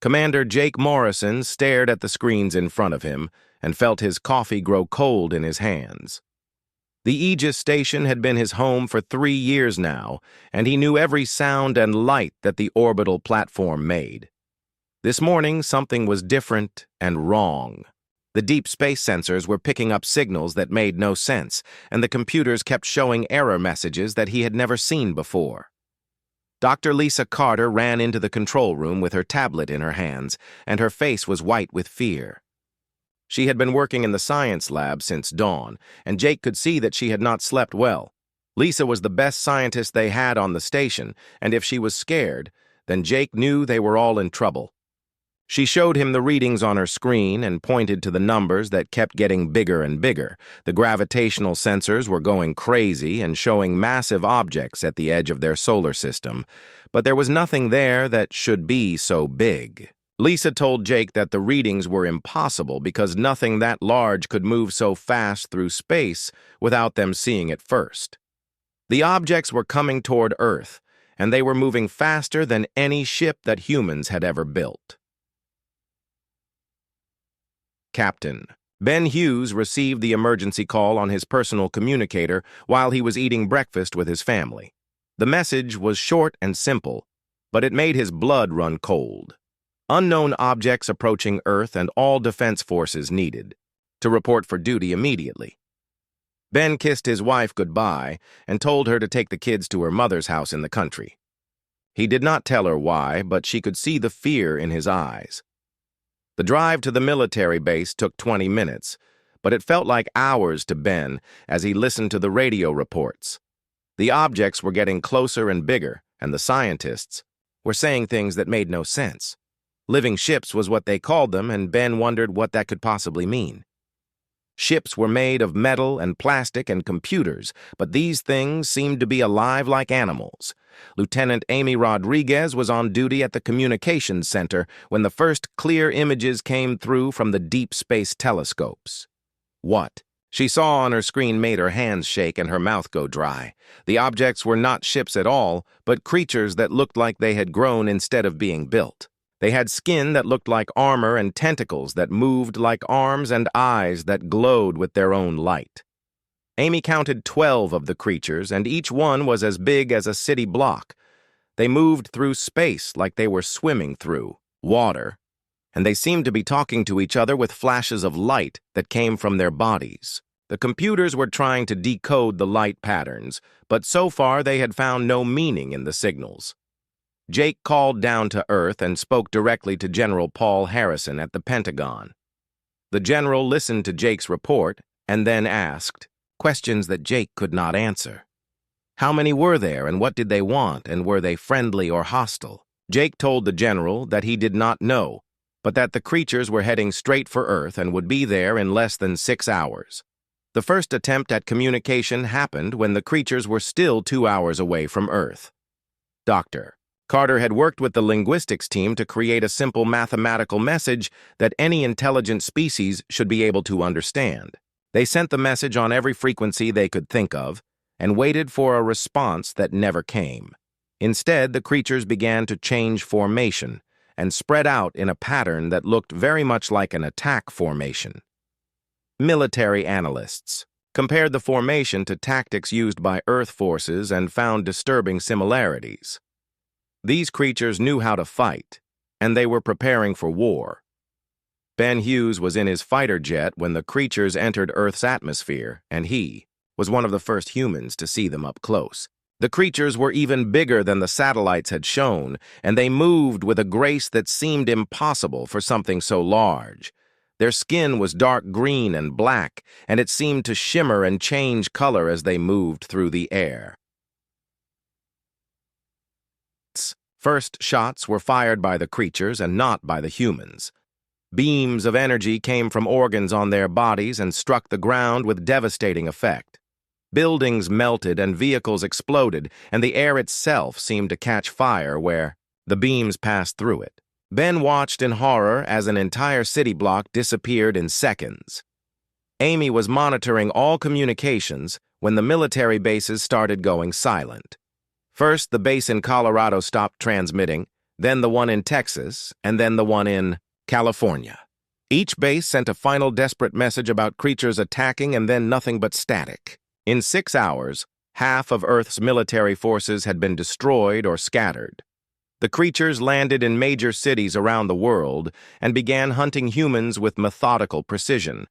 Commander Jake Morrison stared at the screens in front of him and felt his coffee grow cold in his hands. The Aegis station had been his home for 3 years now, and he knew every sound and light that the orbital platform made. This morning, something was different and wrong. The deep space sensors were picking up signals that made no sense, and the computers kept showing error messages that he had never seen before. Dr. Lisa Carter ran into the control room with her tablet in her hands, and her face was white with fear. She had been working in the science lab since dawn, and Jake could see that she had not slept well. Lisa was the best scientist they had on the station, and if she was scared, then Jake knew they were all in trouble. She showed him the readings on her screen and pointed to the numbers that kept getting bigger and bigger. The gravitational sensors were going crazy and showing massive objects at the edge of their solar system, but there was nothing there that should be so big. Lisa told Jake that the readings were impossible because nothing that large could move so fast through space without them seeing it first. The objects were coming toward Earth, and they were moving faster than any ship that humans had ever built. Captain. Ben Hughes received the emergency call on his personal communicator while he was eating breakfast with his family. The message was short and simple, but it made his blood run cold. Unknown objects approaching Earth and all defense forces needed to report for duty immediately. Ben kissed his wife goodbye and told her to take the kids to her mother's house in the country. He did not tell her why, but she could see the fear in his eyes. The drive to the military base took 20 minutes, but it felt like hours to Ben as he listened to the radio reports. The objects were getting closer and bigger, and the scientists were saying things that made no sense. Living ships was what they called them, and Ben wondered what that could possibly mean. Ships were made of metal and plastic and computers, but these things seemed to be alive like animals. Lieutenant Amy Rodriguez was on duty at the communications center when the first clear images came through from the deep space telescopes. What she saw on her screen made her hands shake and her mouth go dry. The objects were not ships at all, but creatures that looked like they had grown instead of being built. They had skin that looked like armor and tentacles that moved like arms and eyes that glowed with their own light. Amy counted 12 of the creatures, and each one was as big as a city block. They moved through space like they were swimming through water, and they seemed to be talking to each other with flashes of light that came from their bodies. The computers were trying to decode the light patterns, but so far they had found no meaning in the signals. Jake called down to Earth and spoke directly to General Paul Harrison at the Pentagon. The general listened to Jake's report and then asked questions that Jake could not answer. How many were there, and what did they want, and were they friendly or hostile? Jake told the general that he did not know, but that the creatures were heading straight for Earth and would be there in less than 6 hours. The first attempt at communication happened when the creatures were still 2 hours away from Earth. Dr. Carter had worked with the linguistics team to create a simple mathematical message that any intelligent species should be able to understand. They sent the message on every frequency they could think of and waited for a response that never came. Instead, the creatures began to change formation and spread out in a pattern that looked very much like an attack formation. Military analysts compared the formation to tactics used by Earth forces and found disturbing similarities. These creatures knew how to fight, and they were preparing for war. Ben Hughes was in his fighter jet when the creatures entered Earth's atmosphere, and he was one of the first humans to see them up close. The creatures were even bigger than the satellites had shown, and they moved with a grace that seemed impossible for something so large. Their skin was dark green and black, and it seemed to shimmer and change color as they moved through the air. First shots were fired by the creatures and not by the humans. Beams of energy came from organs on their bodies and struck the ground with devastating effect. Buildings melted and vehicles exploded, and the air itself seemed to catch fire where the beams passed through it. Ben watched in horror as an entire city block disappeared in seconds. Amy was monitoring all communications when the military bases started going silent. First, the base in Colorado stopped transmitting, then the one in Texas, and then the one in California. Each base sent a final desperate message about creatures attacking and then nothing but static. In 6 hours, half of Earth's military forces had been destroyed or scattered. The creatures landed in major cities around the world and began hunting humans with methodical precision.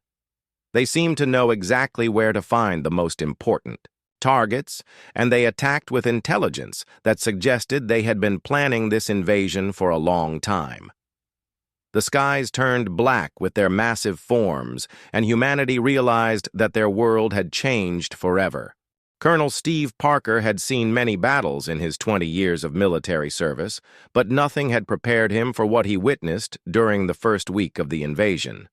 They seemed to know exactly where to find the most important targets, and they attacked with intelligence that suggested they had been planning this invasion for a long time. The skies turned black with their massive forms, and humanity realized that their world had changed forever. Colonel Steve Parker had seen many battles in his 20 years of military service, but nothing had prepared him for what he witnessed during the first week of the invasion.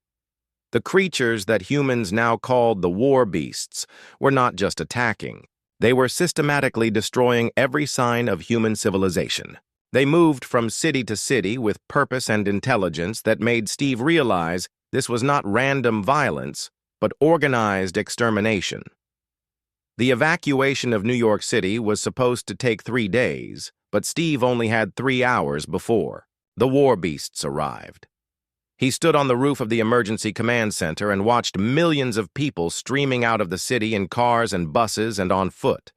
The creatures that humans now called the war beasts were not just attacking. They were systematically destroying every sign of human civilization. They moved from city to city with purpose and intelligence that made Steve realize this was not random violence, but organized extermination. The evacuation of New York City was supposed to take 3 days, but Steve only had 3 hours before. The war beasts arrived. He stood on the roof of the emergency command center and watched millions of people streaming out of the city in cars and buses and on foot.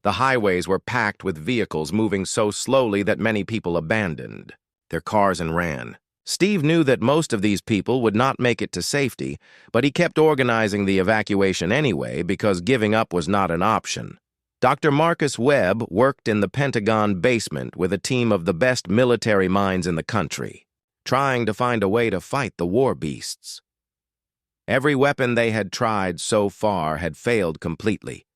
The highways were packed with vehicles moving so slowly that many people abandoned their cars and ran. Steve knew that most of these people would not make it to safety, but he kept organizing the evacuation anyway because giving up was not an option. Dr. Marcus Webb worked in the Pentagon basement with a team of the best military minds in the country, trying to find a way to fight the war beasts. Every weapon they had tried so far had failed completely.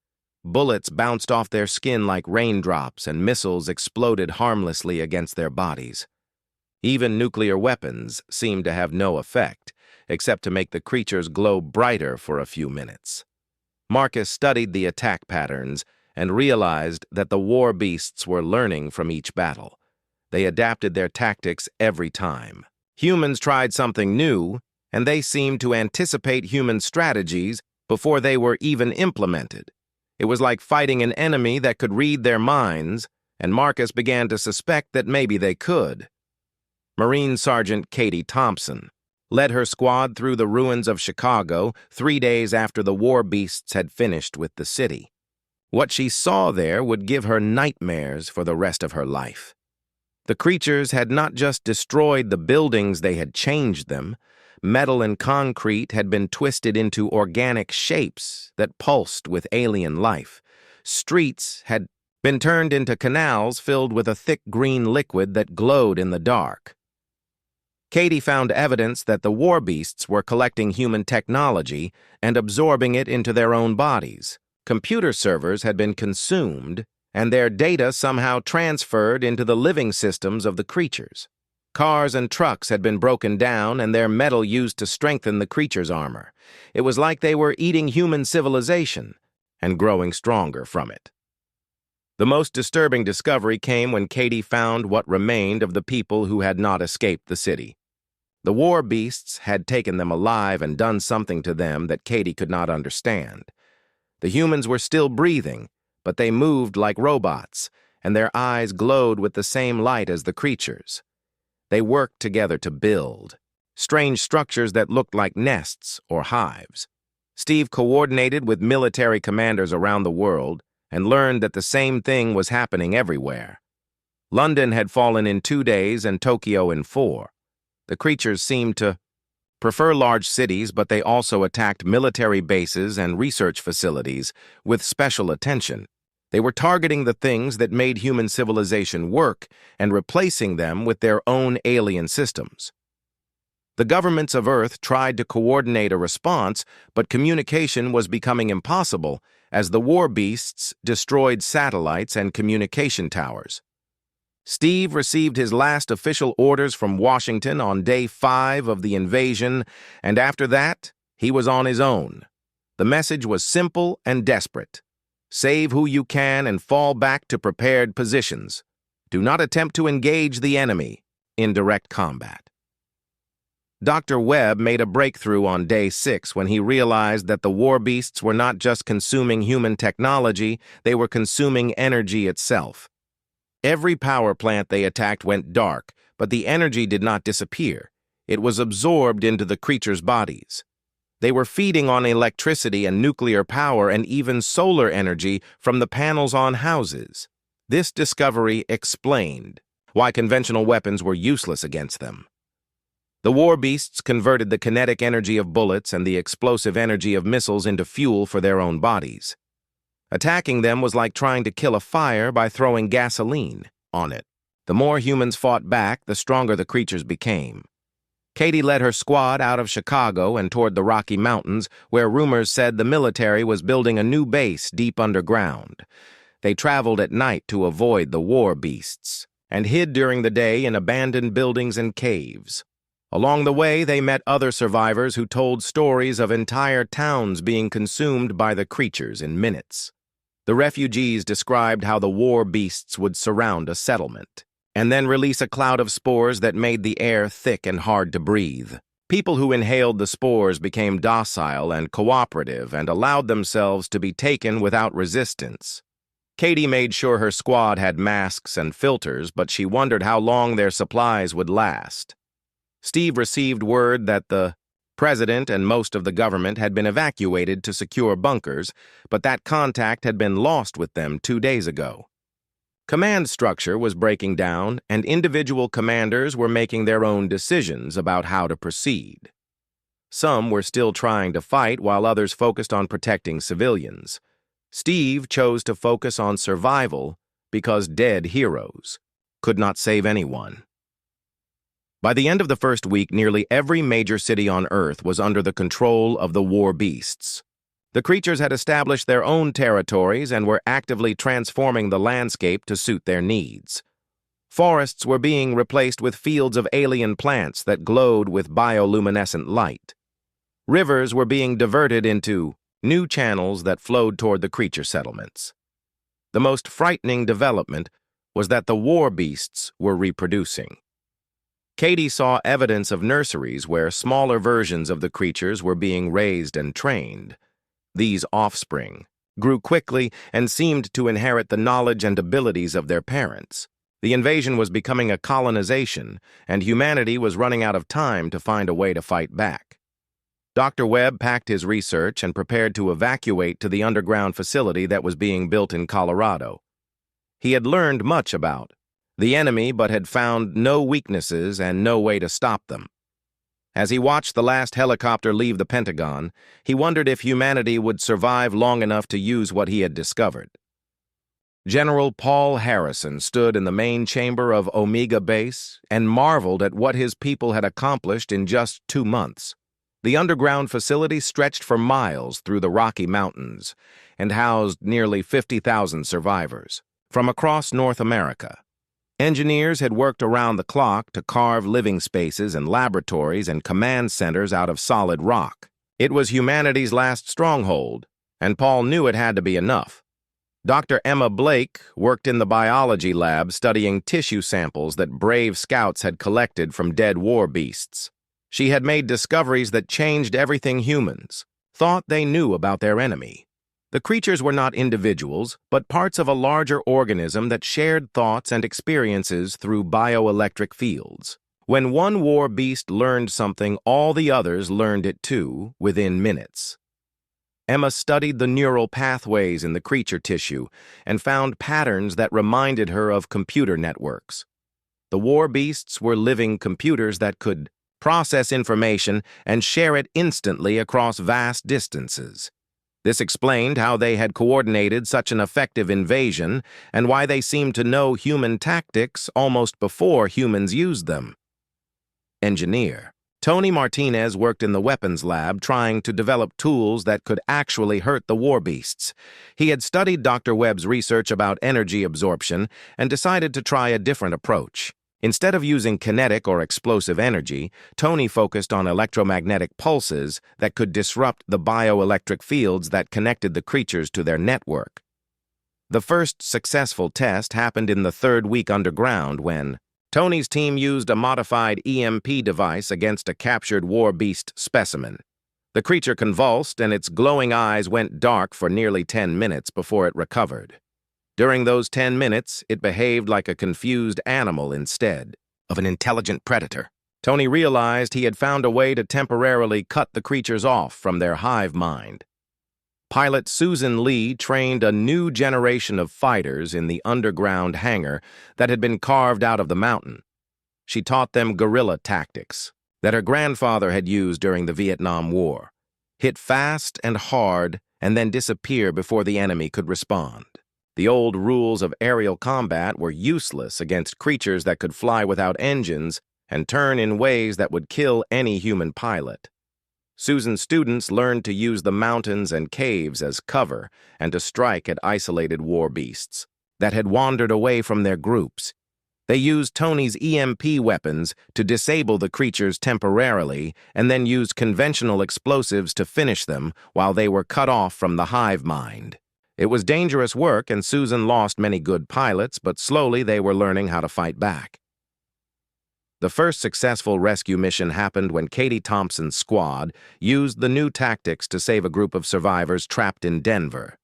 Bullets bounced off their skin like raindrops, and missiles exploded harmlessly against their bodies. Even nuclear weapons seemed to have no effect, except to make the creatures glow brighter for a few minutes. Marcus studied the attack patterns and realized that the war beasts were learning from each battle. They adapted their tactics every time. Humans tried something new, and they seemed to anticipate human strategies before they were even implemented. It was like fighting an enemy that could read their minds, and Marcus began to suspect that maybe they could. Marine Sergeant Katie Thompson led her squad through the ruins of Chicago 3 days after the war beasts had finished with the city. What she saw there would give her nightmares for the rest of her life. The creatures had not just destroyed the buildings, they had changed them. Metal and concrete had been twisted into organic shapes that pulsed with alien life. Streets had been turned into canals filled with a thick green liquid that glowed in the dark. Katie found evidence that the war beasts were collecting human technology and absorbing it into their own bodies. Computer servers had been consumed, and their data somehow transferred into the living systems of the creatures. Cars and trucks had been broken down and their metal used to strengthen the creatures' armor. It was like they were eating human civilization and growing stronger from it. The most disturbing discovery came when Katie found what remained of the people who had not escaped the city. The war beasts had taken them alive and done something to them that Katie could not understand. The humans were still breathing, but they moved like robots, and their eyes glowed with the same light as the creatures. They worked together to build strange structures that looked like nests or hives. Steve coordinated with military commanders around the world and learned that the same thing was happening everywhere. London had fallen in 2 days and Tokyo in 4. The creatures seemed to prefer large cities, but they also attacked military bases and research facilities with special attention. They were targeting the things that made human civilization work and replacing them with their own alien systems. The governments of Earth tried to coordinate a response, but communication was becoming impossible as the war beasts destroyed satellites and communication towers. Steve received his last official orders from Washington on day 5 of the invasion, and after that, he was on his own. The message was simple and desperate. Save who you can and fall back to prepared positions. Do not attempt to engage the enemy in direct combat. Dr. Webb made a breakthrough on day 6 when he realized that the war beasts were not just consuming human technology, they were consuming energy itself. Every power plant they attacked went dark, but the energy did not disappear. It was absorbed into the creatures' bodies. They were feeding on electricity and nuclear power and even solar energy from the panels on houses. This discovery explained why conventional weapons were useless against them. The war beasts converted the kinetic energy of bullets and the explosive energy of missiles into fuel for their own bodies. Attacking them was like trying to kill a fire by throwing gasoline on it. The more humans fought back, the stronger the creatures became. Katie led her squad out of Chicago and toward the Rocky Mountains, where rumors said the military was building a new base deep underground. They traveled at night to avoid the war beasts, and hid during the day in abandoned buildings and caves. Along the way, they met other survivors who told stories of entire towns being consumed by the creatures in minutes. The refugees described how the war beasts would surround a settlement and then release a cloud of spores that made the air thick and hard to breathe. People who inhaled the spores became docile and cooperative and allowed themselves to be taken without resistance. Katie made sure her squad had masks and filters, but she wondered how long their supplies would last. Steve received word that the president and most of the government had been evacuated to secure bunkers, but that contact had been lost with them 2 days ago. Command structure was breaking down, and individual commanders were making their own decisions about how to proceed. Some were still trying to fight, while others focused on protecting civilians. Steve chose to focus on survival because dead heroes could not save anyone. By the end of the first week, nearly every major city on Earth was under the control of the war beasts. The creatures had established their own territories and were actively transforming the landscape to suit their needs. Forests were being replaced with fields of alien plants that glowed with bioluminescent light. Rivers were being diverted into new channels that flowed toward the creature settlements. The most frightening development was that the war beasts were reproducing. Katie saw evidence of nurseries where smaller versions of the creatures were being raised and trained. These offspring grew quickly and seemed to inherit the knowledge and abilities of their parents. The invasion was becoming a colonization, and humanity was running out of time to find a way to fight back. Dr. Webb packed his research and prepared to evacuate to the underground facility that was being built in Colorado. He had learned much about the enemy, but had found no weaknesses and no way to stop them. As he watched the last helicopter leave the Pentagon, he wondered if humanity would survive long enough to use what he had discovered. General Paul Harrison stood in the main chamber of Omega Base and marveled at what his people had accomplished in just 2 months. The underground facility stretched for miles through the Rocky Mountains and housed nearly 50,000 survivors from across North America. Engineers had worked around the clock to carve living spaces and laboratories and command centers out of solid rock. It was humanity's last stronghold, and Paul knew it had to be enough. Dr. Emma Blake worked in the biology lab studying tissue samples that brave scouts had collected from dead war beasts. She had made discoveries that changed everything humans thought they knew about their enemy. The creatures were not individuals, but parts of a larger organism that shared thoughts and experiences through bioelectric fields. When one war beast learned something, all the others learned it too, within minutes. Emma studied the neural pathways in the creature tissue and found patterns that reminded her of computer networks. The war beasts were living computers that could process information and share it instantly across vast distances. This explained how they had coordinated such an effective invasion and why they seemed to know human tactics almost before humans used them. Engineer Tony Martinez worked in the weapons lab trying to develop tools that could actually hurt the war beasts. He had studied Dr. Webb's research about energy absorption and decided to try a different approach. Instead of using kinetic or explosive energy, Tony focused on electromagnetic pulses that could disrupt the bioelectric fields that connected the creatures to their network. The first successful test happened in the 3rd week underground when Tony's team used a modified EMP device against a captured war beast specimen. The creature convulsed and its glowing eyes went dark for nearly 10 minutes before it recovered. During those 10 minutes, it behaved like a confused animal instead of an intelligent predator. Tony realized he had found a way to temporarily cut the creatures off from their hive mind. Pilot Susan Lee trained a new generation of fighters in the underground hangar that had been carved out of the mountain. She taught them guerrilla tactics that her grandfather had used during the Vietnam War. Hit fast and hard and then disappear before the enemy could respond. The old rules of aerial combat were useless against creatures that could fly without engines and turn in ways that would kill any human pilot. Susan's students learned to use the mountains and caves as cover and to strike at isolated war beasts that had wandered away from their groups. They used Tony's EMP weapons to disable the creatures temporarily and then used conventional explosives to finish them while they were cut off from the hive mind. It was dangerous work and Susan lost many good pilots, but slowly they were learning how to fight back. The first successful rescue mission happened when Katie Thompson's squad used the new tactics to save a group of survivors trapped in Denver.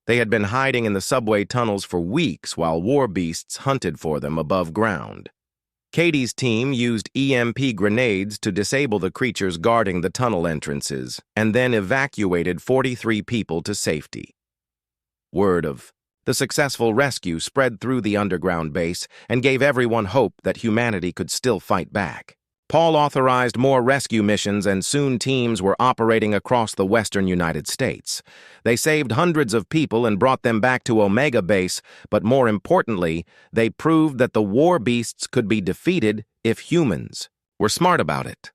They had been hiding in the subway tunnels for weeks while war beasts hunted for them above ground. Katie's team used EMP grenades to disable the creatures guarding the tunnel entrances and then evacuated 43 people to safety. Word of the successful rescue spread through the underground base and gave everyone hope that humanity could still fight back. Paul authorized more rescue missions and soon teams were operating across the western United States. They saved hundreds of people and brought them back to Omega Base, but more importantly, they proved that the war beasts could be defeated if humans were smart about it.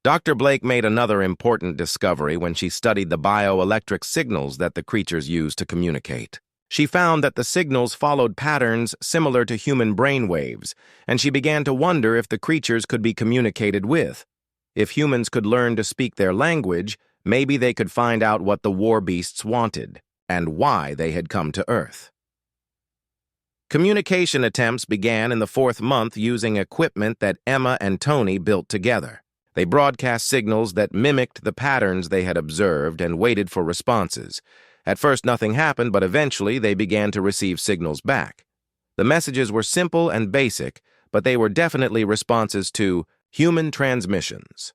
Dr. Blake made another important discovery when she studied the bioelectric signals that the creatures use to communicate. She found that the signals followed patterns similar to human brain waves, and she began to wonder if the creatures could be communicated with. If humans could learn to speak their language, maybe they could find out what the war beasts wanted and why they had come to Earth. Communication attempts began in the 4th month using equipment that Emma and Tony built together. They broadcast signals that mimicked the patterns they had observed and waited for responses. At first, nothing happened, but eventually they began to receive signals back. The messages were simple and basic, but they were definitely responses to human transmissions.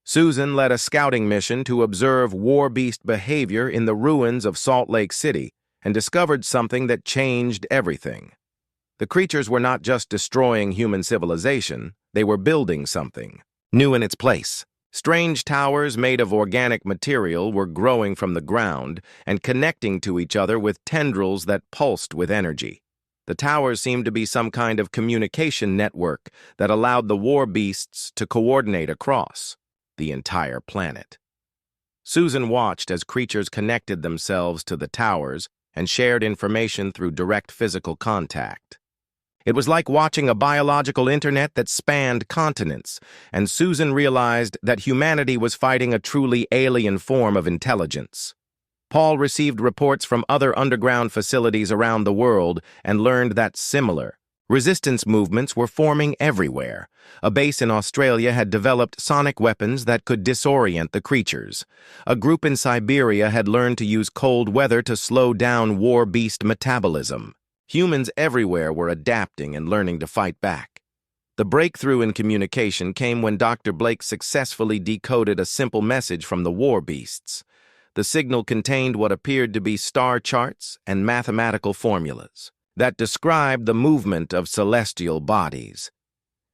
Susan led a scouting mission to observe war beast behavior in the ruins of Salt Lake City and discovered something that changed everything. The creatures were not just destroying human civilization, they were building something new in its place. Strange towers made of organic material were growing from the ground and connecting to each other with tendrils that pulsed with energy. The towers seemed to be some kind of communication network that allowed the war beasts to coordinate across the entire planet. Susan watched as creatures connected themselves to the towers and shared information through direct physical contact. It was like watching a biological internet that spanned continents, and Susan realized that humanity was fighting a truly alien form of intelligence. Paul received reports from other underground facilities around the world and learned that similar resistance movements were forming everywhere. A base in Australia had developed sonic weapons that could disorient the creatures. A group in Siberia had learned to use cold weather to slow down war beast metabolism. Humans everywhere were adapting and learning to fight back. The breakthrough in communication came when Dr. Blake successfully decoded a simple message from the war beasts. The signal contained what appeared to be star charts and mathematical formulas that described the movement of celestial bodies.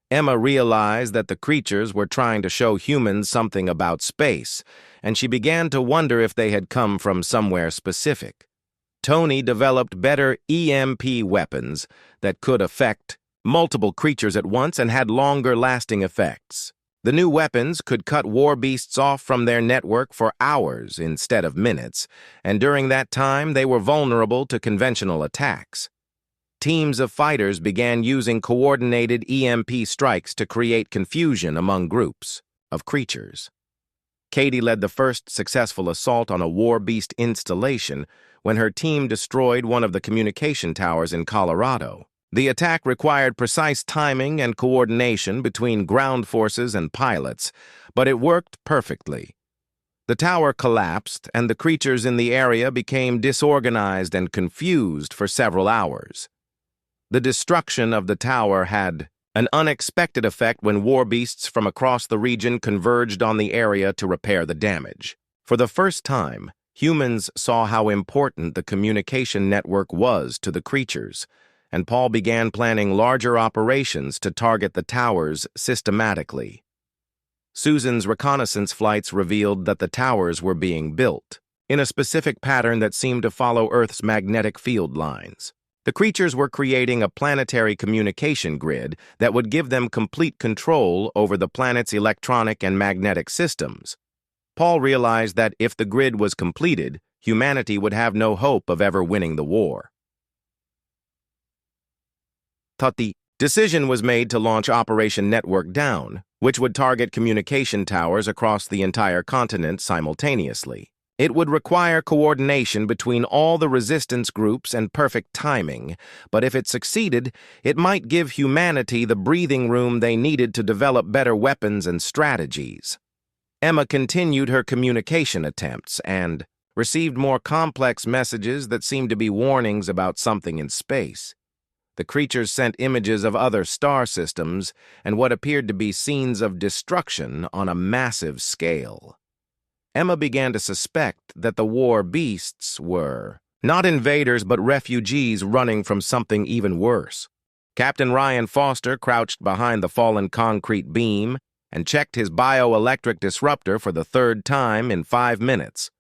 Emma realized that the creatures were trying to show humans something about space, and she began to wonder if they had come from somewhere specific. Tony developed better EMP weapons that could affect multiple creatures at once and had longer-lasting effects. The new weapons could cut war beasts off from their network for hours instead of minutes, and during that time they were vulnerable to conventional attacks. Teams of fighters began using coordinated EMP strikes to create confusion among groups of creatures. Katie led the first successful assault on a war beast installation when her team destroyed one of the communication towers in Colorado. The attack required precise timing and coordination between ground forces and pilots, but it worked perfectly. The tower collapsed, and the creatures in the area became disorganized and confused for several hours. The destruction of the tower had an unexpected effect when war beasts from across the region converged on the area to repair the damage. For the first time, humans saw how important the communication network was to the creatures, and Paul began planning larger operations to target the towers systematically. Susan's reconnaissance flights revealed that the towers were being built in a specific pattern that seemed to follow Earth's magnetic field lines. The creatures were creating a planetary communication grid that would give them complete control over the planet's electronic and magnetic systems. Paul realized that if the grid was completed, humanity would have no hope of ever winning the war. The decision was made to launch Operation Network Down, which would target communication towers across the entire continent simultaneously. It would require coordination between all the resistance groups and perfect timing, but if it succeeded, it might give humanity the breathing room they needed to develop better weapons and strategies. Emma continued her communication attempts and received more complex messages that seemed to be warnings about something in space. The creatures sent images of other star systems and what appeared to be scenes of destruction on a massive scale. Emma began to suspect that the war beasts were not invaders but refugees running from something even worse. Captain Ryan Foster crouched behind the fallen concrete beam and checked his bioelectric disruptor for the third time in 5 minutes.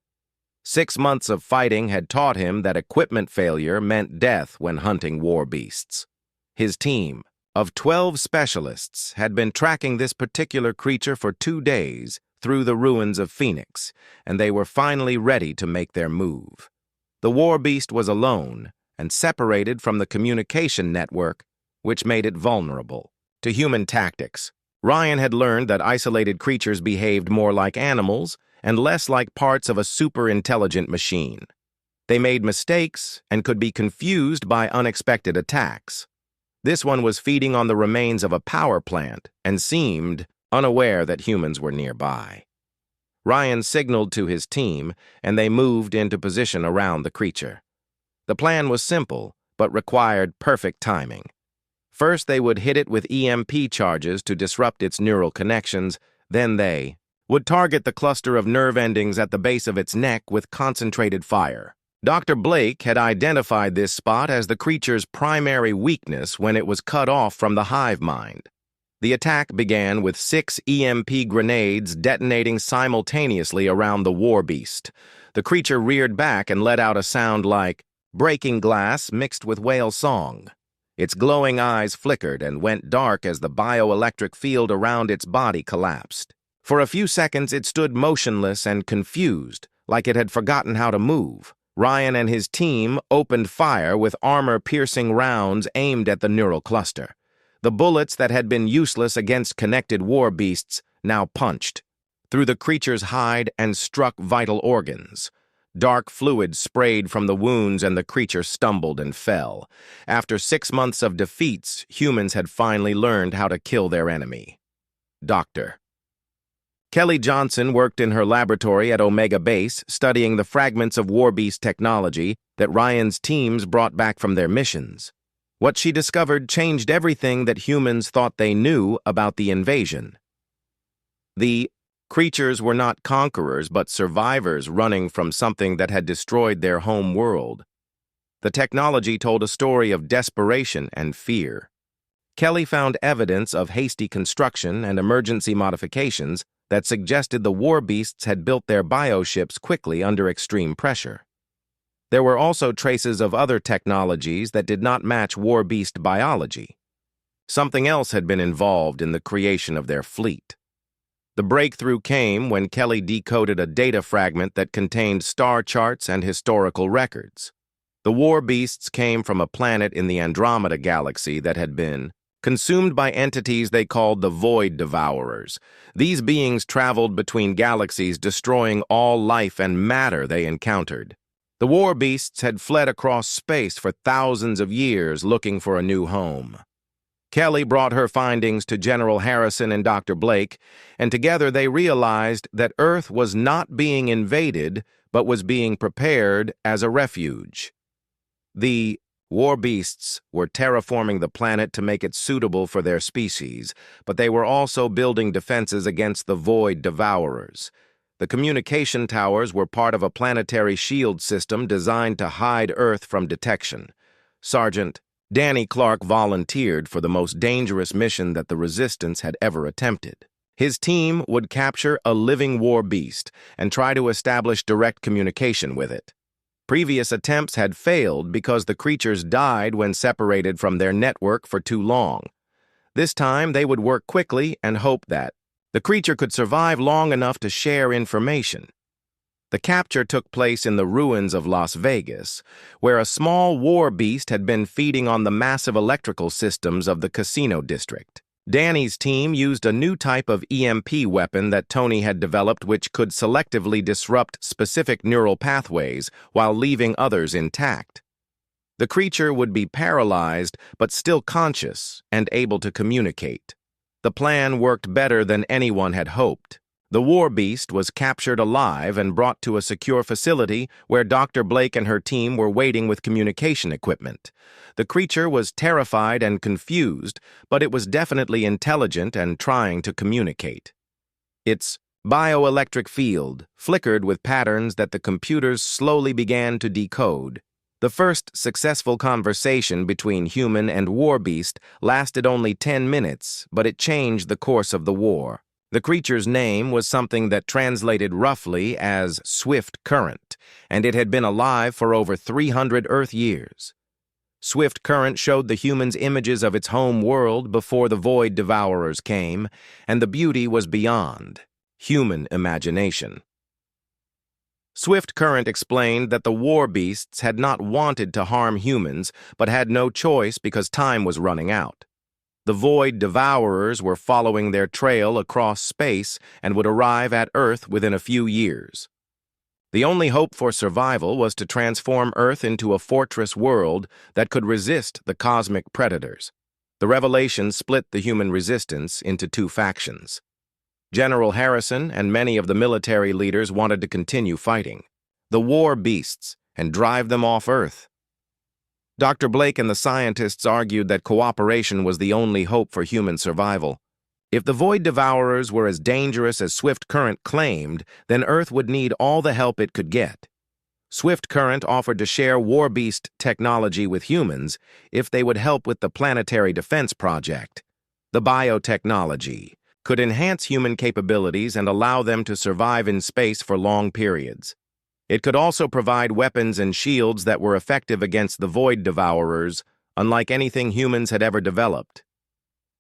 6 months of fighting had taught him that equipment failure meant death when hunting war beasts. His team of 12 specialists had been tracking this particular creature for 2 days through the ruins of Phoenix, and they were finally ready to make their move. The war beast was alone and separated from the communication network, which made it vulnerable to human tactics. Ryan had learned that isolated creatures behaved more like animals and less like parts of a super-intelligent machine. They made mistakes and could be confused by unexpected attacks. This one was feeding on the remains of a power plant and seemed unaware that humans were nearby. Ryan signaled to his team, and they moved into position around the creature. The plan was simple, but required perfect timing. First, they would hit it with EMP charges to disrupt its neural connections, then they would target the cluster of nerve endings at the base of its neck with concentrated fire. Dr. Blake had identified this spot as the creature's primary weakness when it was cut off from the hive mind. The attack began with 6 EMP grenades detonating simultaneously around the war beast. The creature reared back and let out a sound like breaking glass mixed with whale song. Its glowing eyes flickered and went dark as the bioelectric field around its body collapsed. For a few seconds, it stood motionless and confused, like it had forgotten how to move. Ryan and his team opened fire with armor-piercing rounds aimed at the neural cluster. The bullets that had been useless against connected war beasts now punched through the creature's hide and struck vital organs. Dark fluid sprayed from the wounds and the creature stumbled and fell. After 6 months of defeats, humans had finally learned how to kill their enemy. Doctor Kelly Johnson worked in her laboratory at Omega Base, studying the fragments of Warbeast technology that Ryan's teams brought back from their missions. What she discovered changed everything that humans thought they knew about the invasion. The creatures were not conquerors, but survivors running from something that had destroyed their home world. The technology told a story of desperation and fear. Kelly found evidence of hasty construction and emergency modifications that suggested the war beasts had built their bioships quickly under extreme pressure. There were also traces of other technologies that did not match war beast biology. Something else had been involved in the creation of their fleet. The breakthrough came when Kelly decoded a data fragment that contained star charts and historical records. The war beasts came from a planet in the Andromeda galaxy that had been consumed by entities they called the Void Devourers. These beings traveled between galaxies, destroying all life and matter they encountered. The war beasts had fled across space for thousands of years looking for a new home. Kelly brought her findings to General Harrison and Dr. Blake, and together they realized that Earth was not being invaded, but was being prepared as a refuge. The war beasts were terraforming the planet to make it suitable for their species, but they were also building defenses against the void devourers. The communication towers were part of a planetary shield system designed to hide Earth from detection. Sergeant Danny Clark volunteered for the most dangerous mission that the Resistance had ever attempted. His team would capture a living war beast and try to establish direct communication with it. Previous attempts had failed because the creatures died when separated from their network for too long. This time, they would work quickly and hope that the creature could survive long enough to share information. The capture took place in the ruins of Las Vegas, where a small war beast had been feeding on the massive electrical systems of the casino district. Danny's team used a new type of EMP weapon that Tony had developed, which could selectively disrupt specific neural pathways while leaving others intact. The creature would be paralyzed but still conscious and able to communicate. The plan worked better than anyone had hoped. The war beast was captured alive and brought to a secure facility where Dr. Blake and her team were waiting with communication equipment. The creature was terrified and confused, but it was definitely intelligent and trying to communicate. Its bioelectric field flickered with patterns that the computers slowly began to decode. The first successful conversation between human and war beast lasted only 10 minutes, but it changed the course of the war. The creature's name was something that translated roughly as Swift Current, and it had been alive for over 300 Earth years. Swift Current showed the humans images of its home world before the void devourers came, and the beauty was beyond human imagination. Swift Current explained that the war beasts had not wanted to harm humans, but had no choice because time was running out. The void devourers were following their trail across space and would arrive at Earth within a few years. The only hope for survival was to transform Earth into a fortress world that could resist the cosmic predators. The revelation split the human resistance into two factions. General Harrison and many of the military leaders wanted to continue fighting the war beasts and drive them off Earth. Dr. Blake and the scientists argued that cooperation was the only hope for human survival. If the void devourers were as dangerous as Swift Current claimed, then Earth would need all the help it could get. Swift Current offered to share war beast technology with humans if they would help with the Planetary Defense Project. The biotechnology could enhance human capabilities and allow them to survive in space for long periods. It could also provide weapons and shields that were effective against the void devourers, unlike anything humans had ever developed.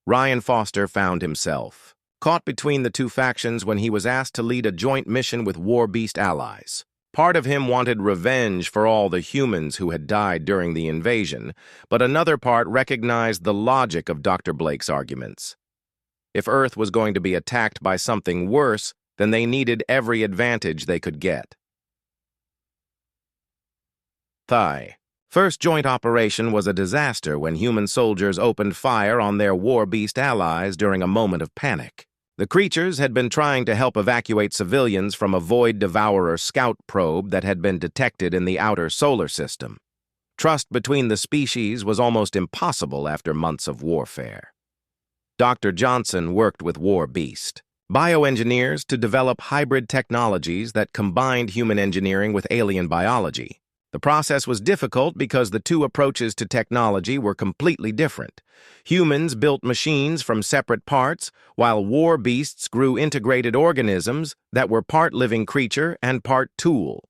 Ryan Foster found himself caught between the two factions when he was asked to lead a joint mission with war beast allies. Part of him wanted revenge for all the humans who had died during the invasion, but another part recognized the logic of Dr. Blake's arguments. If Earth was going to be attacked by something worse, then they needed every advantage they could get. First joint operation was a disaster when human soldiers opened fire on their war beast allies during a moment of panic. The creatures had been trying to help evacuate civilians from a void devourer scout probe that had been detected in the outer solar system. Trust between the species was almost impossible after months of warfare. Dr. Johnson worked with war beast bioengineers to develop hybrid technologies that combined human engineering with alien biology. The process was difficult because the two approaches to technology were completely different. Humans built machines from separate parts, while war beasts grew integrated organisms that were part living creature and part tool.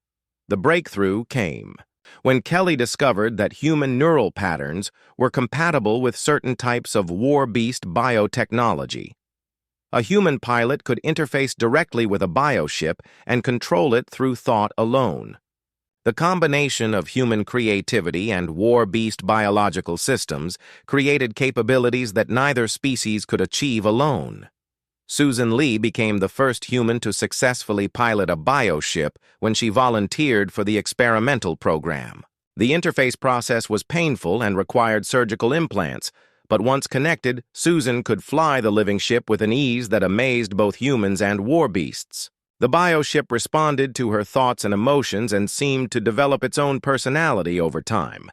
The breakthrough came when Kelly discovered that human neural patterns were compatible with certain types of war beast biotechnology. A human pilot could interface directly with a bioship and control it through thought alone. The combination of human creativity and war beast biological systems created capabilities that neither species could achieve alone. Susan Lee became the first human to successfully pilot a bioship when she volunteered for the experimental program. The interface process was painful and required surgical implants, but once connected, Susan could fly the living ship with an ease that amazed both humans and war beasts. The bioship responded to her thoughts and emotions and seemed to develop its own personality over time.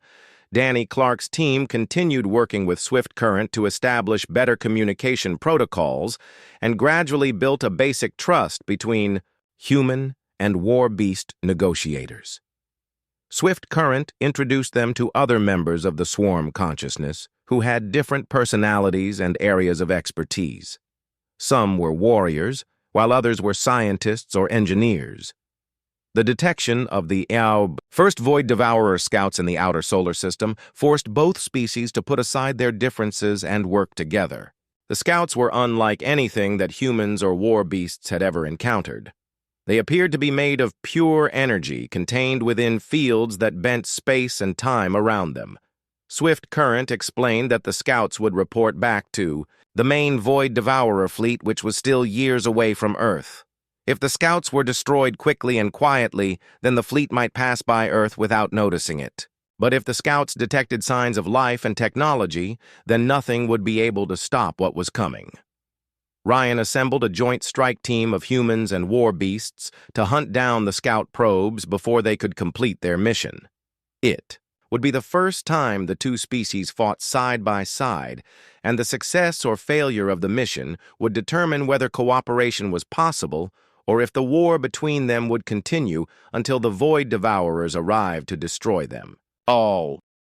Danny Clark's team continued working with Swift Current to establish better communication protocols and gradually built a basic trust between human and war beast negotiators. Swift Current introduced them to other members of the swarm consciousness who had different personalities and areas of expertise. Some were warriors, while others were scientists or engineers. The detection of the first Void Devourer scouts in the outer solar system forced both species to put aside their differences and work together. The scouts were unlike anything that humans or war beasts had ever encountered. They appeared to be made of pure energy contained within fields that bent space and time around them. Swift Current explained that the scouts would report back to the main Void Devourer fleet, which was still years away from Earth. If the scouts were destroyed quickly and quietly, then the fleet might pass by Earth without noticing it. But if the scouts detected signs of life and technology, then nothing would be able to stop what was coming. Ryan assembled a joint strike team of humans and war beasts to hunt down the scout probes before they could complete their mission. It would be the first time the two species fought side by side, and the success or failure of the mission would determine whether cooperation was possible or if the war between them would continue until the Void Devourers arrived to destroy them.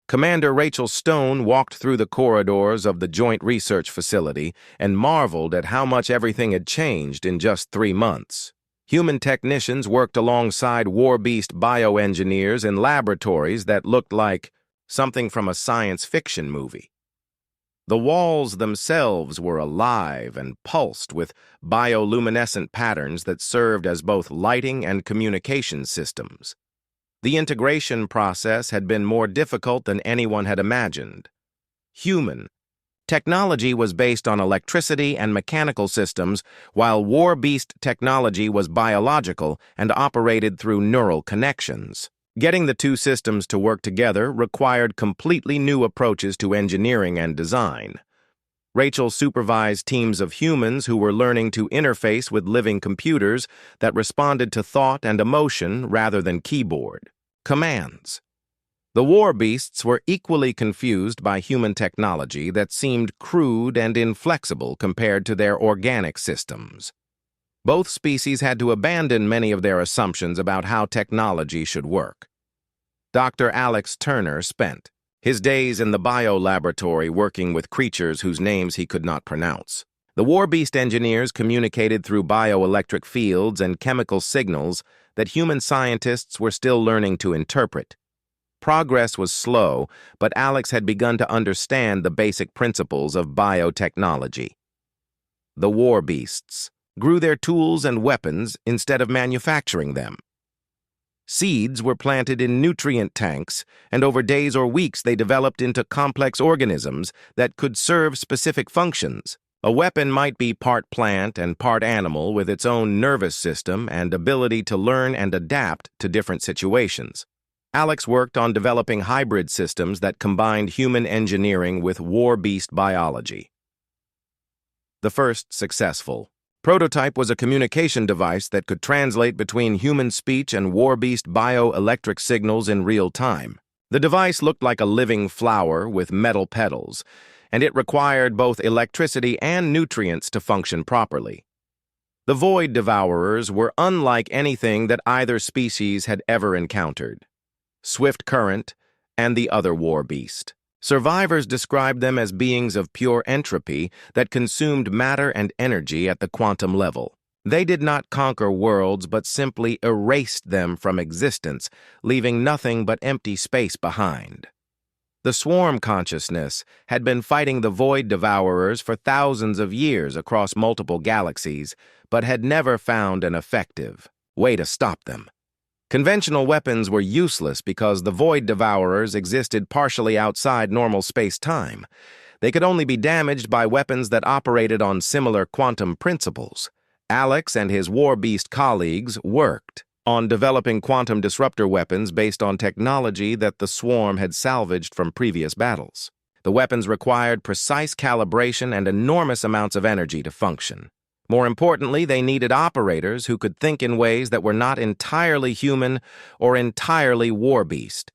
Commander Rachel Stone walked through the corridors of the Joint Research Facility and marveled at how much everything had changed in just 3 months. Human technicians worked alongside war beast bioengineers in laboratories that looked like something from a science fiction movie. The walls themselves were alive and pulsed with bioluminescent patterns that served as both lighting and communication systems. The integration process had been more difficult than anyone had imagined. Human technology was based on electricity and mechanical systems, while war beast technology was biological and operated through neural connections. Getting the two systems to work together required completely new approaches to engineering and design. Rachel supervised teams of humans who were learning to interface with living computers that responded to thought and emotion rather than keyboard commands. The war beasts were equally confused by human technology that seemed crude and inflexible compared to their organic systems. Both species had to abandon many of their assumptions about how technology should work. Dr. Alex Turner spent his days in the biolaboratory working with creatures whose names he could not pronounce. The war beast engineers communicated through bioelectric fields and chemical signals that human scientists were still learning to interpret. Progress was slow, but Alex had begun to understand the basic principles of biotechnology. The war beasts grew their tools and weapons instead of manufacturing them. Seeds were planted in nutrient tanks, and over days or weeks they developed into complex organisms that could serve specific functions. A weapon might be part plant and part animal with its own nervous system and ability to learn and adapt to different situations. Alex worked on developing hybrid systems that combined human engineering with war beast biology. The first successful prototype was a communication device that could translate between human speech and war beast bioelectric signals in real time. The device looked like a living flower with metal petals, and it required both electricity and nutrients to function properly. The Void Devourers were unlike anything that either species had ever encountered. Swift Current and the other war beast. Survivors described them as beings of pure entropy that consumed matter and energy at the quantum level. They did not conquer worlds but simply erased them from existence, leaving nothing but empty space behind. The swarm consciousness had been fighting the Void Devourers for thousands of years across multiple galaxies, but had never found an effective way to stop them. Conventional weapons were useless because the Void Devourers existed partially outside normal space-time. They could only be damaged by weapons that operated on similar quantum principles. Alex and his war beast colleagues worked on developing quantum disruptor weapons based on technology that the swarm had salvaged from previous battles. The weapons required precise calibration and enormous amounts of energy to function. More importantly, they needed operators who could think in ways that were not entirely human or entirely war-beast.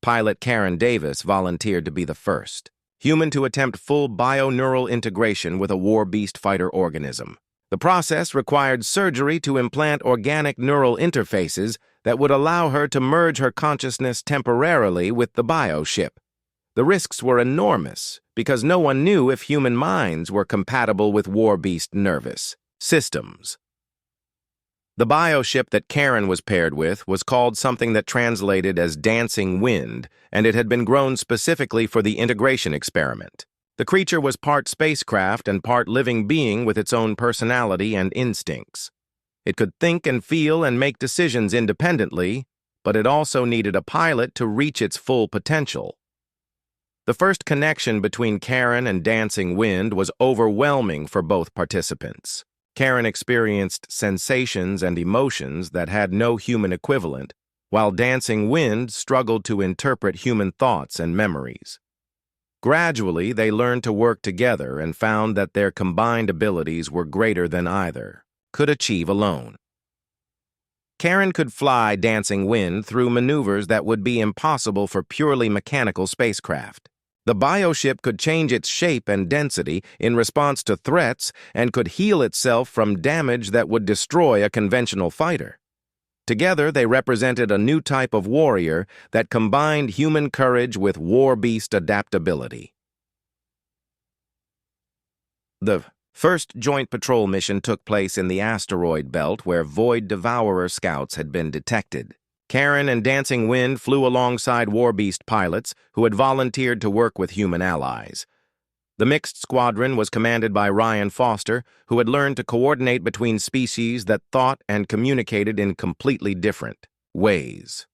Pilot Karen Davis volunteered to be the first human to attempt full bioneural integration with a war-beast fighter organism. The process required surgery to implant organic neural interfaces that would allow her to merge her consciousness temporarily with the bioship. The risks were enormous because no one knew if human minds were compatible with war-beast nervous systems. The bioship that Karen was paired with was called something that translated as Dancing Wind, and it had been grown specifically for the integration experiment. The creature was part spacecraft and part living being with its own personality and instincts. It could think and feel and make decisions independently, but it also needed a pilot to reach its full potential. The first connection between Karen and Dancing Wind was overwhelming for both participants. Karen experienced sensations and emotions that had no human equivalent, while Dancing Wind struggled to interpret human thoughts and memories. Gradually, they learned to work together and found that their combined abilities were greater than either could achieve alone. Karen could fly Dancing Wind through maneuvers that would be impossible for purely mechanical spacecraft. The bioship could change its shape and density in response to threats and could heal itself from damage that would destroy a conventional fighter. Together, they represented a new type of warrior that combined human courage with war-beast adaptability. The first joint patrol mission took place in the asteroid belt where Void Devourer scouts had been detected. Karen and Dancing Wind flew alongside war-beast pilots who had volunteered to work with human allies. The mixed squadron was commanded by Ryan Foster, who had learned to coordinate between species that thought and communicated in completely different ways.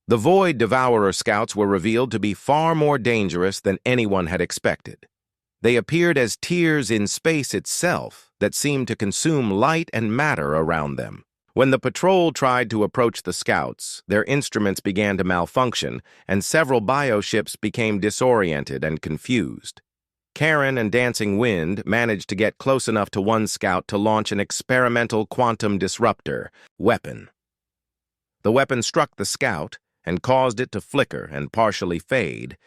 The Void Devourer scouts were revealed to be far more dangerous than anyone had expected. They appeared as tears in space itself that seemed to consume light and matter around them. When the patrol tried to approach the scouts, their instruments began to malfunction, and several bioships became disoriented and confused. Karen and Dancing Wind managed to get close enough to one scout to launch an experimental quantum disruptor weapon. The weapon struck the scout and caused it to flicker and partially fade,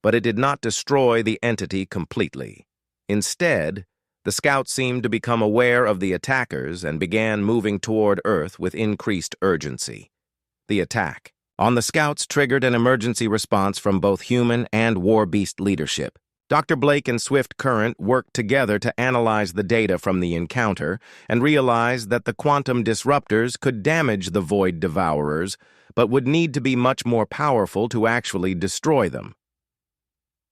but it did not destroy the entity completely. Instead, the scouts seemed to become aware of the attackers and began moving toward Earth with increased urgency. The attack on the scouts triggered an emergency response from both human and war-beast leadership. Dr. Blake and Swift Current worked together to analyze the data from the encounter and realized that the quantum disruptors could damage the Void Devourers, but would need to be much more powerful to actually destroy them.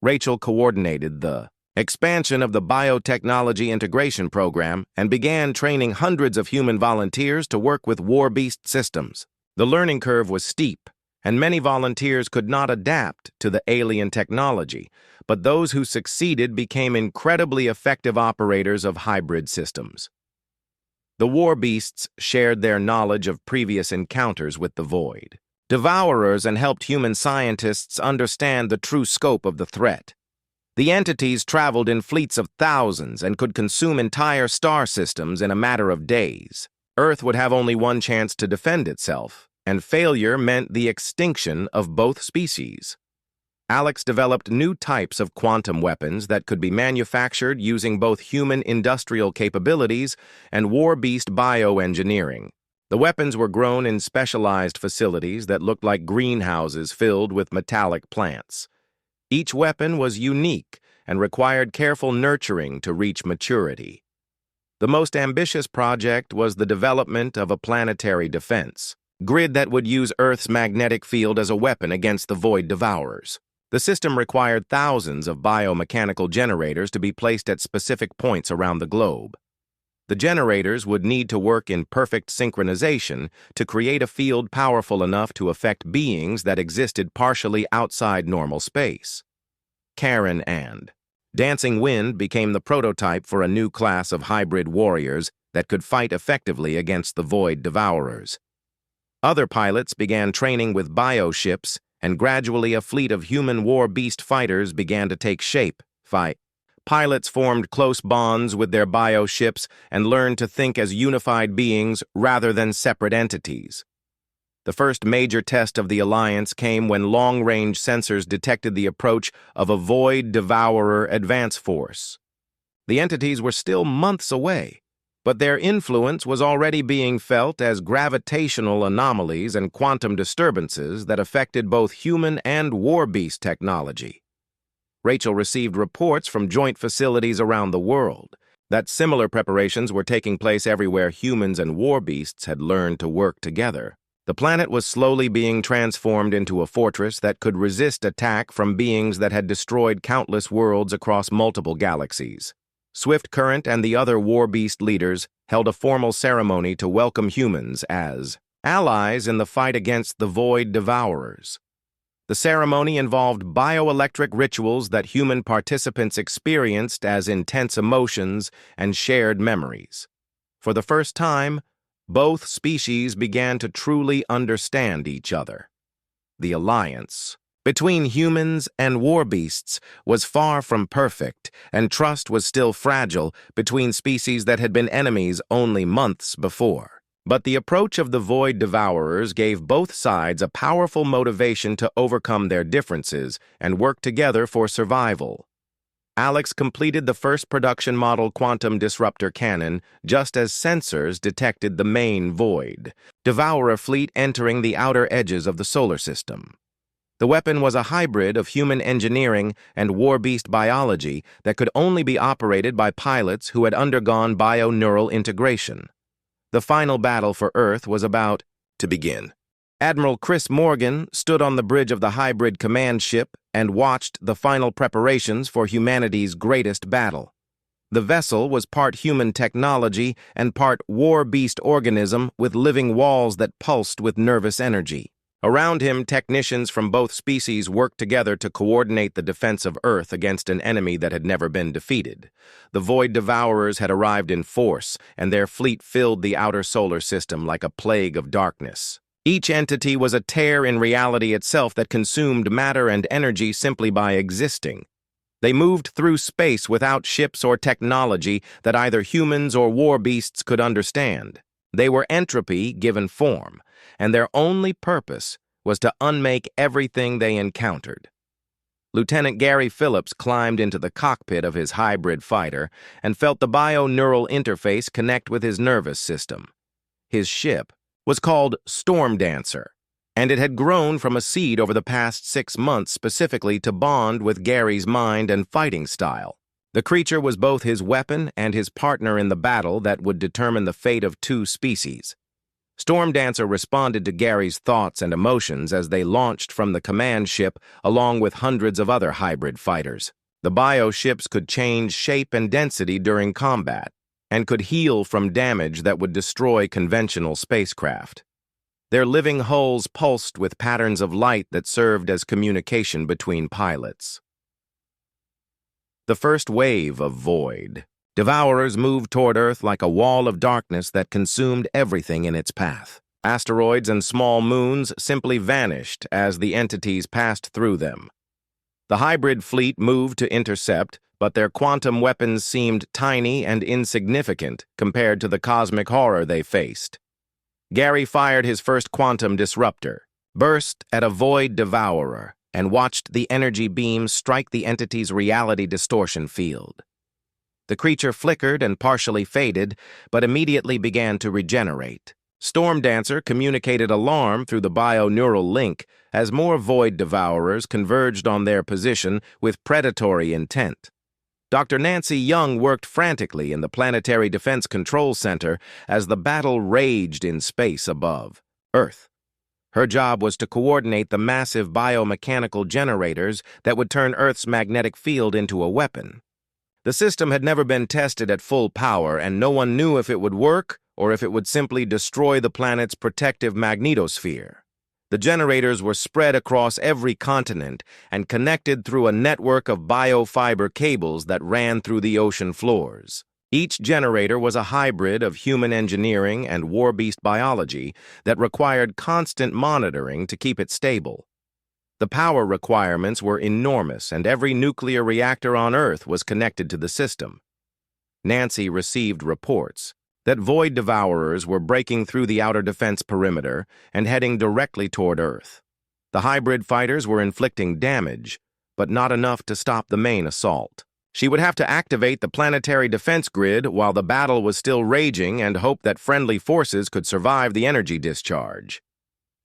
Rachel coordinated the expansion of the Biotechnology Integration Program and began training hundreds of human volunteers to work with war-beast systems. The learning curve was steep, and many volunteers could not adapt to the alien technology, but those who succeeded became incredibly effective operators of hybrid systems. The war-beasts shared their knowledge of previous encounters with the Void Devourers and helped human scientists understand the true scope of the threat. The entities traveled in fleets of thousands and could consume entire star systems in a matter of days. Earth would have only one chance to defend itself, and failure meant the extinction of both species. Alex developed new types of quantum weapons that could be manufactured using both human industrial capabilities and war-beast bioengineering. The weapons were grown in specialized facilities that looked like greenhouses filled with metallic plants. Each weapon was unique and required careful nurturing to reach maturity. The most ambitious project was the development of a planetary defense grid that would use Earth's magnetic field as a weapon against the Void Devourers. The system required thousands of biomechanical generators to be placed at specific points around the globe. The generators would need to work in perfect synchronization to create a field powerful enough to affect beings that existed partially outside normal space. Karen and Dancing Wind became the prototype for a new class of hybrid warriors that could fight effectively against the Void Devourers. Other pilots began training with bioships and gradually a fleet of human war beast fighters began to take shape. Pilots formed close bonds with their bioships and learned to think as unified beings rather than separate entities. The first major test of the Alliance came when long-range sensors detected the approach of a Void Devourer advance force. The entities were still months away, but their influence was already being felt as gravitational anomalies and quantum disturbances that affected both human and war beast technology. Rachel received reports from joint facilities around the world that similar preparations were taking place everywhere humans and war beasts had learned to work together. The planet was slowly being transformed into a fortress that could resist attack from beings that had destroyed countless worlds across multiple galaxies. Swift Current and the other war beast leaders held a formal ceremony to welcome humans as allies in the fight against the Void Devourers. The ceremony involved bioelectric rituals that human participants experienced as intense emotions and shared memories. For the first time, both species began to truly understand each other. The alliance between humans and war beasts was far from perfect, and trust was still fragile between species that had been enemies only months before. But the approach of the Void Devourers gave both sides a powerful motivation to overcome their differences and work together for survival. Alex completed the first production model quantum disruptor cannon just as sensors detected the main Void Devourer fleet entering the outer edges of the solar system. The weapon was a hybrid of human engineering and war beast biology that could only be operated by pilots who had undergone bio-neural integration. The final battle for Earth was about to begin. Admiral Chris Morgan stood on the bridge of the hybrid command ship and watched the final preparations for humanity's greatest battle. The vessel was part human technology and part war beast organism with living walls that pulsed with nervous energy. Around him, technicians from both species worked together to coordinate the defense of Earth against an enemy that had never been defeated. The Void Devourers had arrived in force, and their fleet filled the outer solar system like a plague of darkness. Each entity was a tear in reality itself that consumed matter and energy simply by existing. They moved through space without ships or technology that either humans or war beasts could understand. They were entropy given form, and their only purpose was to unmake everything they encountered. Lieutenant Gary Phillips climbed into the cockpit of his hybrid fighter and felt the bio-neural interface connect with his nervous system. His ship was called Storm Dancer, and it had grown from a seed over the past 6 months specifically to bond with Gary's mind and fighting style. The creature was both his weapon and his partner in the battle that would determine the fate of 2 species. Storm Dancer responded to Gary's thoughts and emotions as they launched from the command ship along with hundreds of other hybrid fighters. The bio-ships could change shape and density during combat and could heal from damage that would destroy conventional spacecraft. Their living hulls pulsed with patterns of light that served as communication between pilots. The first wave of Void Devourers moved toward Earth like a wall of darkness that consumed everything in its path. Asteroids and small moons simply vanished as the entities passed through them. The hybrid fleet moved to intercept, but their quantum weapons seemed tiny and insignificant compared to the cosmic horror they faced. Gary fired his first quantum disruptor, burst at a Void Devourer, and watched the energy beam strike the entity's reality distortion field. The creature flickered and partially faded, but immediately began to regenerate. Storm Dancer communicated alarm through the bio-neural link as more Void Devourers converged on their position with predatory intent. Dr. Nancy Young worked frantically in the Planetary Defense Control Center as the battle raged in space above Earth. Her job was to coordinate the massive biomechanical generators that would turn Earth's magnetic field into a weapon. The system had never been tested at full power, and no one knew if it would work or if it would simply destroy the planet's protective magnetosphere. The generators were spread across every continent and connected through a network of biofiber cables that ran through the ocean floors. Each generator was a hybrid of human engineering and war beast biology that required constant monitoring to keep it stable. The power requirements were enormous, and every nuclear reactor on Earth was connected to the system. Nancy received reports that Void Devourers were breaking through the outer defense perimeter and heading directly toward Earth. The hybrid fighters were inflicting damage, but not enough to stop the main assault. She would have to activate the planetary defense grid while the battle was still raging and hope that friendly forces could survive the energy discharge.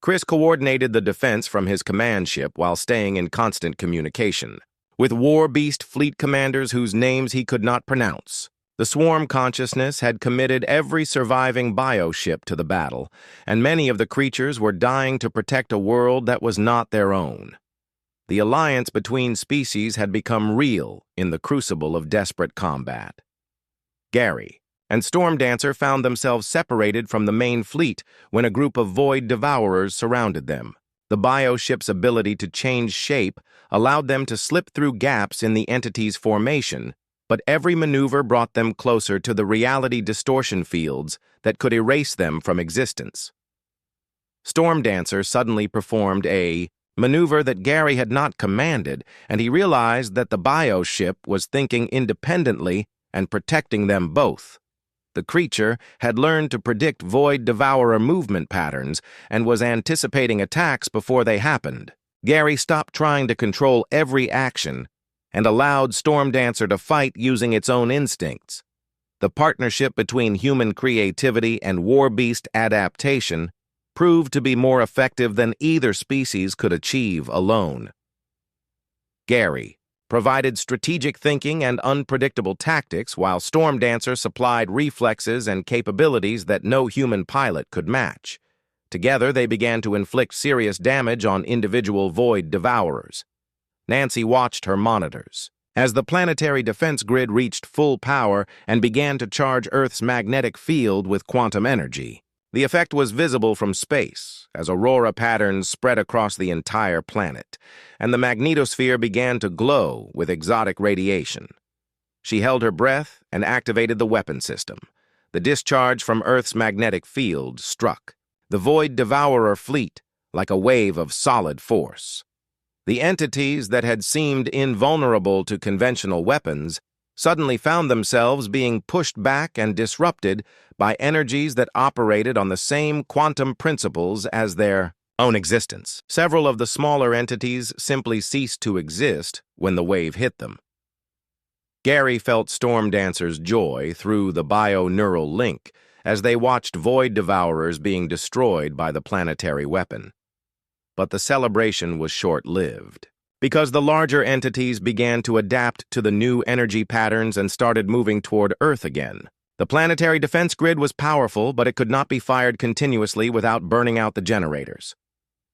Chris coordinated the defense from his command ship while staying in constant communication with War Beast fleet commanders whose names he could not pronounce. The swarm consciousness had committed every surviving bioship to the battle, and many of the creatures were dying to protect a world that was not their own. The alliance between species had become real in the crucible of desperate combat. Gary and Storm Dancer found themselves separated from the main fleet when a group of Void Devourers surrounded them. The bioship's ability to change shape allowed them to slip through gaps in the entity's formation, but every maneuver brought them closer to the reality distortion fields that could erase them from existence. Storm Dancer suddenly performed a maneuver that Gary had not commanded, and he realized that the bioship was thinking independently and protecting them both. The creature had learned to predict Void Devourer movement patterns and was anticipating attacks before they happened. Gary stopped trying to control every action and allowed Storm Dancer to fight using its own instincts. The partnership between human creativity and War Beast adaptation proved to be more effective than either species could achieve alone. Gary provided strategic thinking and unpredictable tactics, while Storm Dancer supplied reflexes and capabilities that no human pilot could match. Together, they began to inflict serious damage on individual Void Devourers. Nancy watched her monitors. As the planetary defense grid reached full power and began to charge Earth's magnetic field with quantum energy, the effect was visible from space as aurora patterns spread across the entire planet, and the magnetosphere began to glow with exotic radiation. She held her breath and activated the weapon system. The discharge from Earth's magnetic field struck the Void Devourer fleet like a wave of solid force. The entities that had seemed invulnerable to conventional weapons suddenly found themselves being pushed back and disrupted by energies that operated on the same quantum principles as their own existence. Several of the smaller entities simply ceased to exist when the wave hit them. Gary felt Storm Dancer's joy through the bio-neural link as they watched Void Devourers being destroyed by the planetary weapon. But the celebration was short-lived, because the larger entities began to adapt to the new energy patterns and started moving toward Earth again. The planetary defense grid was powerful, but it could not be fired continuously without burning out the generators.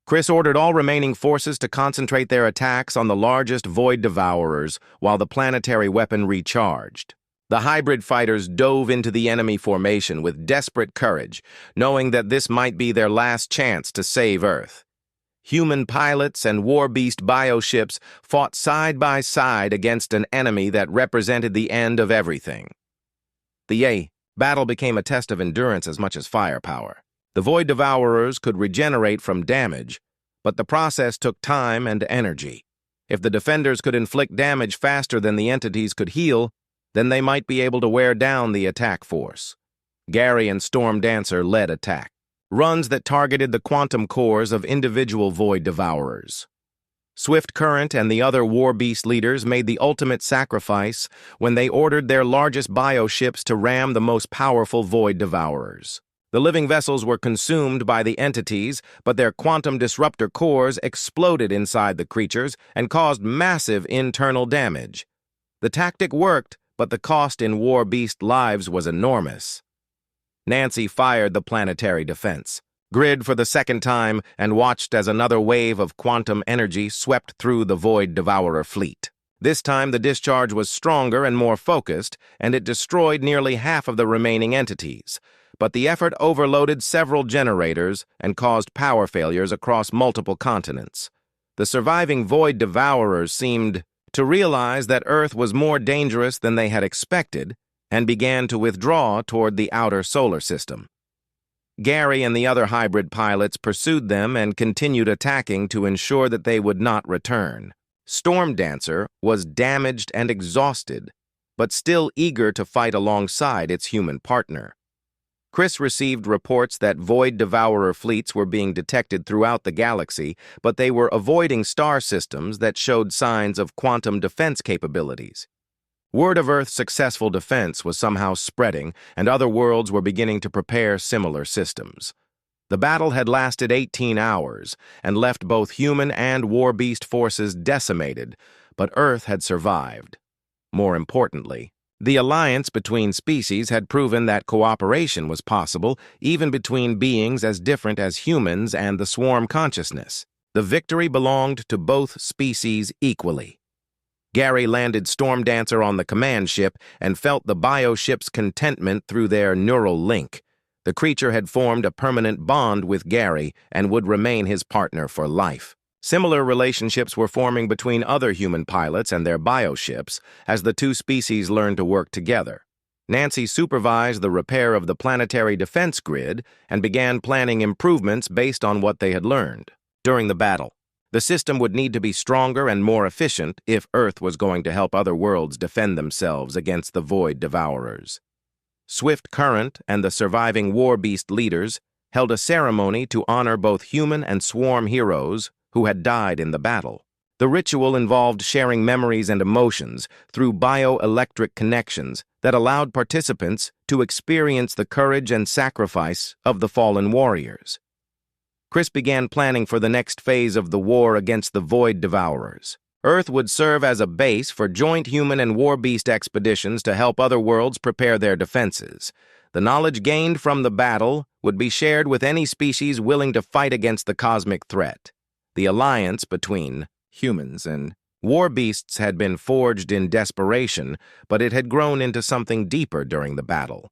Chris ordered all remaining forces to concentrate their attacks on the largest Void Devourers while the planetary weapon recharged. The hybrid fighters dove into the enemy formation with desperate courage, knowing that this might be their last chance to save Earth. Human pilots and War Beast bioships fought side by side against an enemy that represented the end of everything. The battle became a test of endurance as much as firepower. The Void Devourers could regenerate from damage, but the process took time and energy. If the defenders could inflict damage faster than the entities could heal, then they might be able to wear down the attack force. Gary and Storm Dancer led attack. Runs that targeted the quantum cores of individual Void Devourers. Swift Current and the other War Beast leaders made the ultimate sacrifice when they ordered their largest bioships to ram the most powerful Void Devourers. The living vessels were consumed by the entities, but their quantum disruptor cores exploded inside the creatures and caused massive internal damage. The tactic worked, but the cost in War Beast lives was enormous. Nancy fired the planetary defense grid for the second time and watched as another wave of quantum energy swept through the Void Devourer fleet. This time the discharge was stronger and more focused, and it destroyed nearly half of the remaining entities. But the effort overloaded several generators and caused power failures across multiple continents. The surviving Void Devourers seemed to realize that Earth was more dangerous than they had expected, and began to withdraw toward the outer solar system. Gary and the other hybrid pilots pursued them and continued attacking to ensure that they would not return. Storm Dancer was damaged and exhausted, but still eager to fight alongside its human partner. Chris received reports that Void Devourer fleets were being detected throughout the galaxy, but they were avoiding star systems that showed signs of quantum defense capabilities. Word of Earth's successful defense was somehow spreading, and other worlds were beginning to prepare similar systems. The battle had lasted 18 hours and left both human and war beast forces decimated, but Earth had survived. More importantly, the alliance between species had proven that cooperation was possible, even between beings as different as humans and the swarm consciousness. The victory belonged to both species equally. Gary landed Storm Dancer on the command ship and felt the bioship's contentment through their neural link. The creature had formed a permanent bond with Gary and would remain his partner for life. Similar relationships were forming between other human pilots and their bioships as the two species learned to work together. Nancy supervised the repair of the planetary defense grid and began planning improvements based on what they had learned. During the battle, the system would need to be stronger and more efficient if Earth was going to help other worlds defend themselves against the Void Devourers. Swift Current and the surviving War Beast leaders held a ceremony to honor both human and swarm heroes who had died in the battle. The ritual involved sharing memories and emotions through bioelectric connections that allowed participants to experience the courage and sacrifice of the fallen warriors. Chris began planning for the next phase of the war against the Void Devourers. Earth would serve as a base for joint human and war beast expeditions to help other worlds prepare their defenses. The knowledge gained from the battle would be shared with any species willing to fight against the cosmic threat. The alliance between humans and war beasts had been forged in desperation, but it had grown into something deeper during the battle.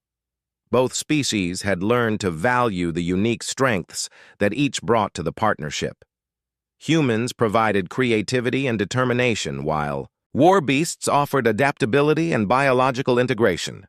Both species had learned to value the unique strengths that each brought to the partnership. Humans provided creativity and determination, while war beasts offered adaptability and biological integration.